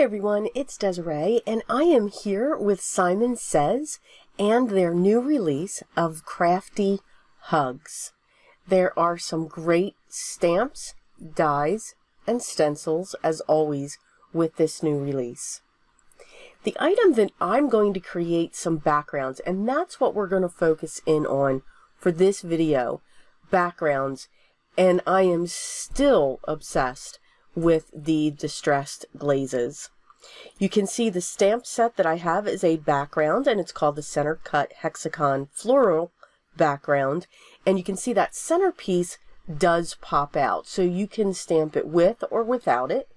everyone, it's Desiree, and I am here with Simon Says and their new release of Crafty Hugs. There are some great stamps, dies, and stencils, as always, with this new release. The item that I'm going to create some backgrounds, and that's what we're going to focus in on for this video, backgrounds, and I am still obsessed with the distressed glazes. You can see the stamp set that I have is a background, and it's called the Center Cut Hexagon Floral background, and you can see that centerpiece does pop out, so you can stamp it with or without it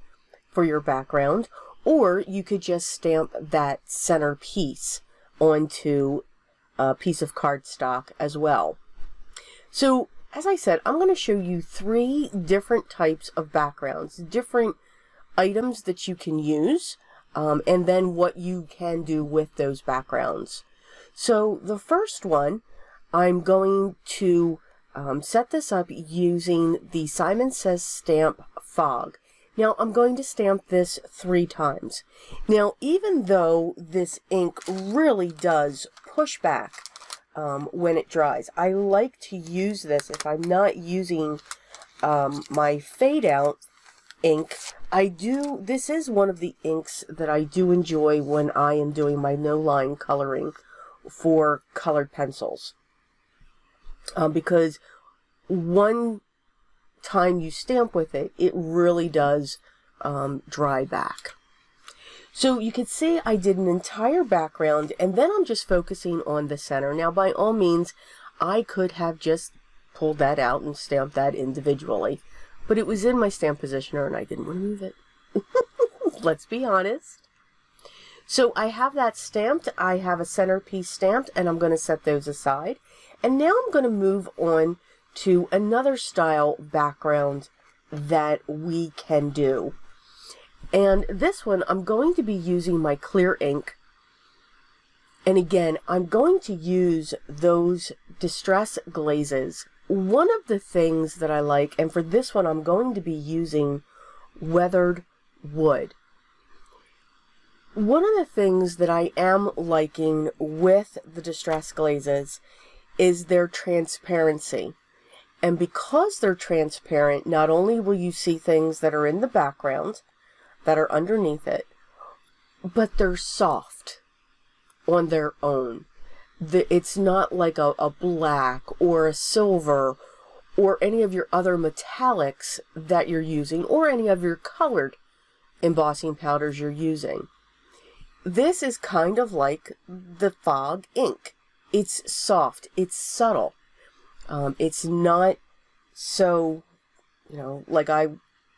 for your background, or you could just stamp that center piece onto a piece of cardstock as well. So as I said, I'm going to show you 3 different types of backgrounds, different items that you can use, and then what you can do with those backgrounds. So the first one, I'm going to set this up using the Simon Says Stamp Fog. Now I'm going to stamp this 3 times. Now even though this ink really does push back when it dries, I like to use this if I'm not using my fade out ink. This is one of the inks that I do enjoy when I am doing my no line coloring for colored pencils, because one time you stamp with it, it really does dry back. So you can see I did an entire background, and then I'm just focusing on the center. Now by all means, I could have just pulled that out and stamped that individually, but it was in my stamp positioner and I didn't want to move it. Let's be honest. So I have that stamped, I have a centerpiece stamped, and I'm going to set those aside. And now I'm going to move on to another style background that we can do. And this one, I'm going to be using my clear ink. And again, I'm going to use those distress glazes. One of the things that I like, and for this one, I'm going to be using weathered wood. One of the things that I am liking with the distress glazes is their transparency. And because they're transparent, not only will you see things that are in the background, that are underneath it, but they're soft on their own. It's not like a black or a silver or any of your other metallics that you're using, or any of your colored embossing powders you're using. This is kind of like the fog ink. It's soft, it's subtle. It's not so, like I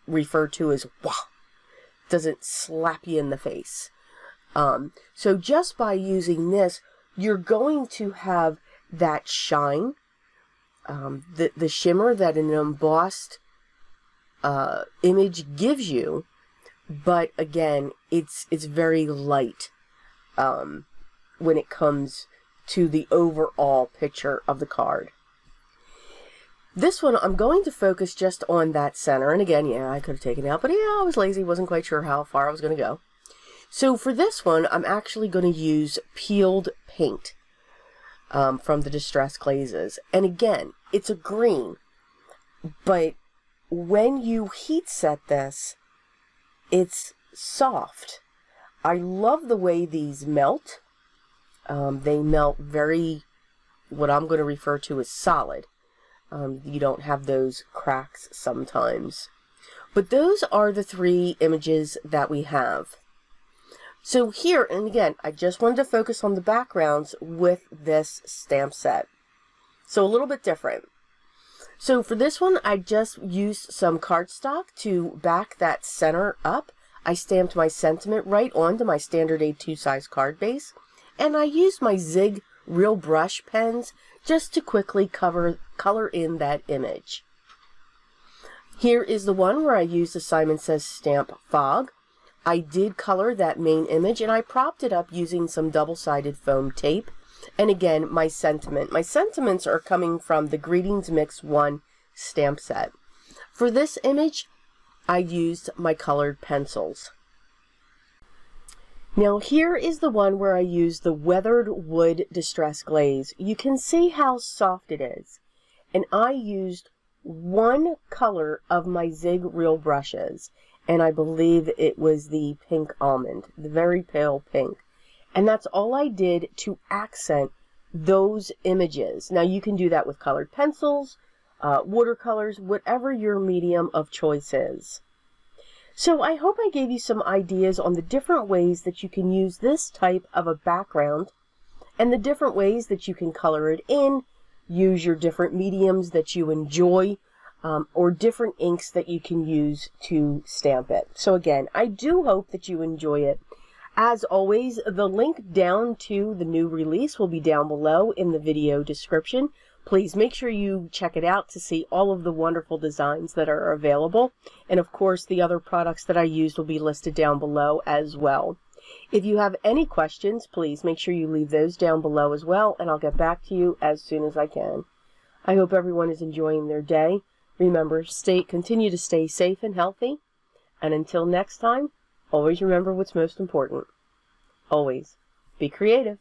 refer to as wah. Doesn't slap you in the face. So just by using this, you're going to have that shine, the shimmer that an embossed image gives you, but again, it's very light when it comes to the overall picture of the card. This one, I'm going to focus just on that center. And again, yeah, I could have taken it out, but yeah, I was lazy, wasn't quite sure how far I was going to go. So for this one, I'm actually going to use peeled paint from the Distress Glazes. And again, it's a green, but when you heat set this, it's soft. I love the way these melt. They melt very, what I'm going to refer to as solid. You don't have those cracks sometimes. But those are the 3 images that we have. So here, and again, I just wanted to focus on the backgrounds with this stamp set. So a little bit different. So for this one, I just used some cardstock to back that center up. I stamped my sentiment right onto my standard A2 size card base. And I used my Zig Real Brush pens just to quickly color in that image. Here is the one where I used the Simon Says Stamp Fog. I did color that main image, and I propped it up using some double-sided foam tape. And again, my sentiment. My sentiments are coming from the Greetings Mix 1 stamp set. For this image, I used my colored pencils. Now here is the one where I used the weathered wood distress glaze. You can see how soft it is. And I used one color of my Zig Reel brushes. And I believe it was the pink almond, the very pale pink. And that's all I did to accent those images. Now you can do that with colored pencils, watercolors, whatever your medium of choice is. So I hope I gave you some ideas on the different ways that you can use this type of a background and the different ways that you can color it in, use your different mediums that you enjoy, or different inks that you can use to stamp it. So again, I do hope that you enjoy it. As always, the link down to the new release will be down below in the video description. Please make sure you check it out to see all of the wonderful designs that are available. And of course, the other products that I used will be listed down below as well. If you have any questions, please make sure you leave those down below as well, and I'll get back to you as soon as I can. I hope everyone is enjoying their day. Remember, continue to stay safe and healthy. And until next time, always remember what's most important. Always be creative.